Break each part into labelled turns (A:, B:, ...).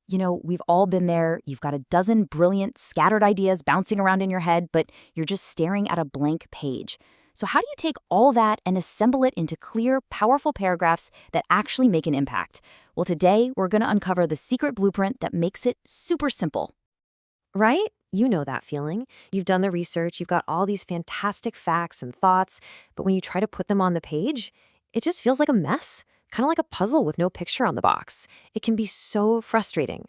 A: We've all been there. You've got a dozen brilliant, scattered ideas bouncing around in your head, but you're just staring at a blank page. So, how do you take all that and assemble it into clear, powerful paragraphs that actually make an impact? Well, today we're going to uncover the secret blueprint that makes it super simple.
B: Right? You know that feeling. You've done the research, you've got all these fantastic facts and thoughts, but when you try to put them on the page, it just feels like a mess, kind of like a puzzle with no picture on the box. It can be so frustrating.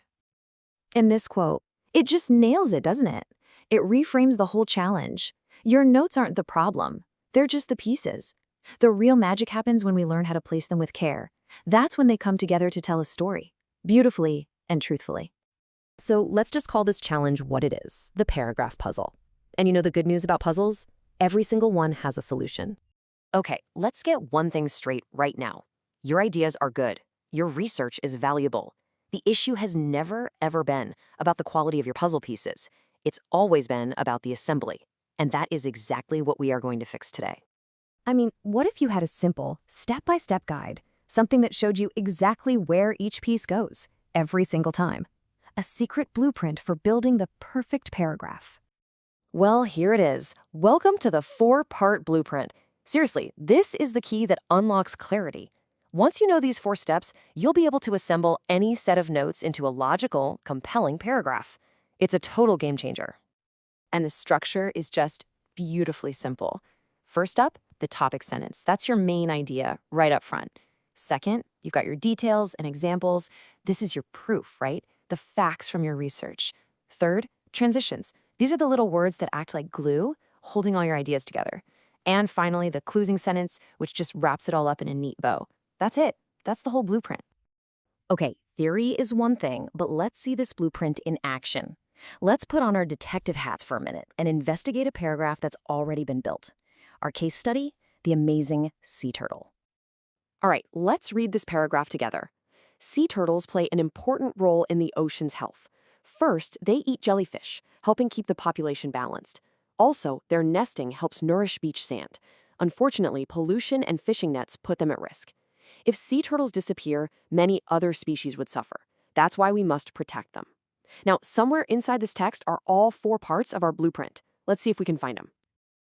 A: In this quote, it just nails it, doesn't it? It reframes the whole challenge. Your notes aren't the problem, they're just the pieces. The real magic happens when we learn how to place them with care. That's when they come together to tell a story, beautifully and truthfully.
B: So let's just call this challenge what it is, the paragraph puzzle. And you know the good news about puzzles? Every single one has a solution. Okay, let's get one thing straight right now. Your ideas are good. Your research is valuable. The issue has never, ever been about the quality of your puzzle pieces. It's always been about the assembly. And that is exactly what we are going to fix today.
A: I mean, what if you had a simple, step-by-step guide, something that showed you exactly where each piece goes, every single time? A secret blueprint for building the perfect paragraph.
B: Well, here it is. Welcome to the 4-part blueprint. Seriously, this is the key that unlocks clarity. Once you know these 4 steps, you'll be able to assemble any set of notes into a logical, compelling paragraph. It's a total game changer. And the structure is just beautifully simple. First up, the topic sentence. That's your main idea right up front. Second, you've got your details and examples. This is your proof, right? The facts from your research. Third, transitions. These are the little words that act like glue, holding all your ideas together. And finally, the closing sentence, which just wraps it all up in a neat bow. That's it. That's the whole blueprint. Okay, theory is one thing, but let's see this blueprint in action. Let's put on our detective hats for a minute and investigate a paragraph that's already been built. Our case study, the amazing sea turtle. All right, let's read this paragraph together. Sea turtles play an important role in the ocean's health. First, they eat jellyfish, helping keep the population balanced. Also, their nesting helps nourish beach sand. Unfortunately, pollution and fishing nets put them at risk. If sea turtles disappear, many other species would suffer. That's why we must protect them. Now, somewhere inside this text are all 4 parts of our blueprint. Let's see if we can find them.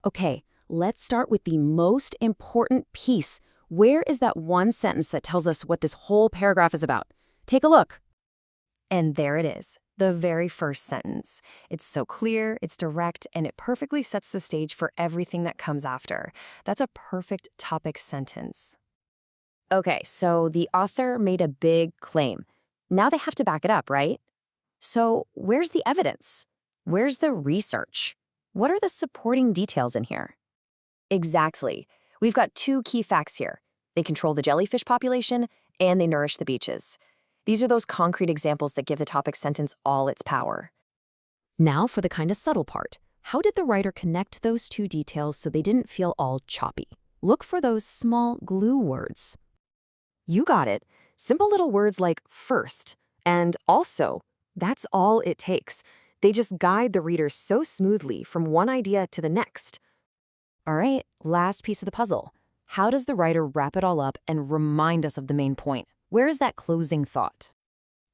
A: Okay, let's start with the most important piece. Where is that one sentence that tells us what this whole paragraph is about? Take a look.
B: And there it is, the very first sentence. It's so clear, it's direct, and it perfectly sets the stage for everything that comes after. That's a perfect topic sentence. Okay, so the author made a big claim. Now they have to back it up, right? So where's the evidence? Where's the research? What are the supporting details in here? Exactly. We've got 2 key facts here. They control the jellyfish population, and they nourish the beaches. These are those concrete examples that give the topic sentence all its power. Now for the kind of subtle part. How did the writer connect those 2 details so they didn't feel all choppy? Look for those small glue words. You got it. Simple little words like first and also. That's all it takes. They just guide the reader so smoothly from one idea to the next. All right, last piece of the puzzle. How does the writer wrap it all up and remind us of the main point? Where is that closing thought?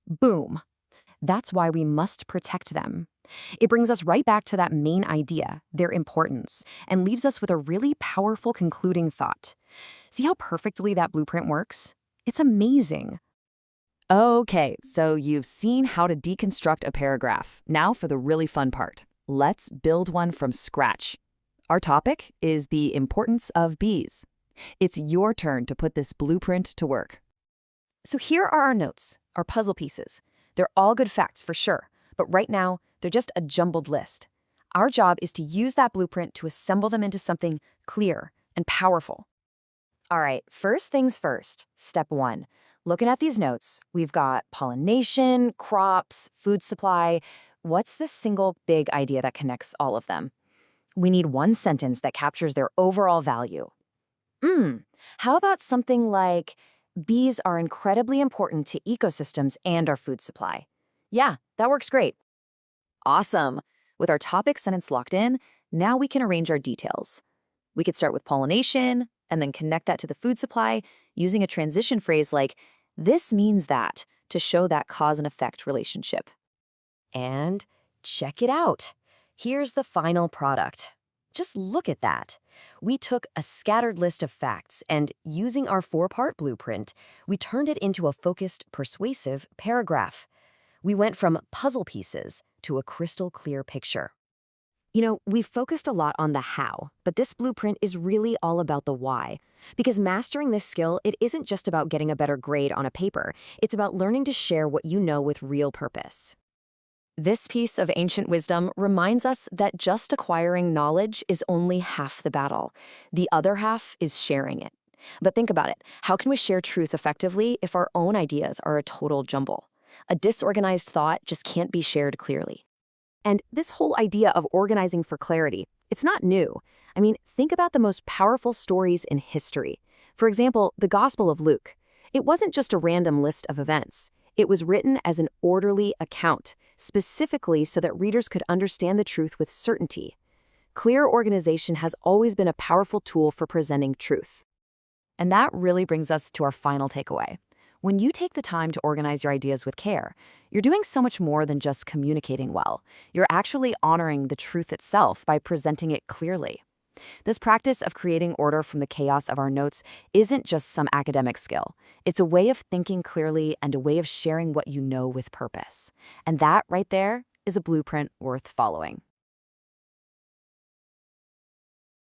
B: Boom. That's why we must protect them. It brings us right back to that main idea, their importance, and leaves us with a really powerful concluding thought. See how perfectly that blueprint works? It's amazing. Okay, so you've seen how to deconstruct a paragraph. Now for the really fun part. Let's build one from scratch. Our topic is the importance of bees. It's your turn to put this blueprint to work. So here are our notes, our puzzle pieces. They're all good facts for sure, but right now, they're just a jumbled list. Our job is to use that blueprint to assemble them into something clear and powerful. All right, first things first, step 1. Looking at these notes, we've got pollination, crops, food supply. What's the single big idea that connects all of them? We need one sentence that captures their overall value. How about something like, bees are incredibly important to ecosystems and our food supply? Yeah, that works great. Awesome. With our topic sentence locked in, now we can arrange our details. We could start with pollination and then connect that to the food supply using a transition phrase like, this means that,
A: to show that cause and effect relationship.
B: And check it out. Here's the final product. Just look at that. We took a scattered list of facts and, using our 4-part blueprint, we turned it into a focused, persuasive paragraph. We went from puzzle pieces to a crystal clear picture. You know, we've focused a lot on the how, but this blueprint is really all about the why. Because mastering this skill, it isn't just about getting a better grade on a paper. It's about learning to share what you know with real purpose.
A: This piece of ancient wisdom reminds us that just acquiring knowledge is only half the battle. The other half is sharing it. But think about it. How can we share truth effectively if our own ideas are a total jumble? A disorganized thought just can't be shared clearly. And this whole idea of organizing for clarity, it's not new. I mean, think about the most powerful stories in history. For example, the Gospel of Luke. It wasn't just a random list of events. It was written as an orderly account, specifically so that readers could understand the truth with certainty. Clear organization has always been a powerful tool for presenting truth. And that really brings us to our final takeaway. When you take the time to organize your ideas with care, you're doing so much more than just communicating well. You're actually honoring the truth itself by presenting it clearly. This practice of creating order from the chaos of our notes isn't just some academic skill. It's a way of thinking clearly and a way of sharing what you know with purpose. And that right there is a blueprint worth following.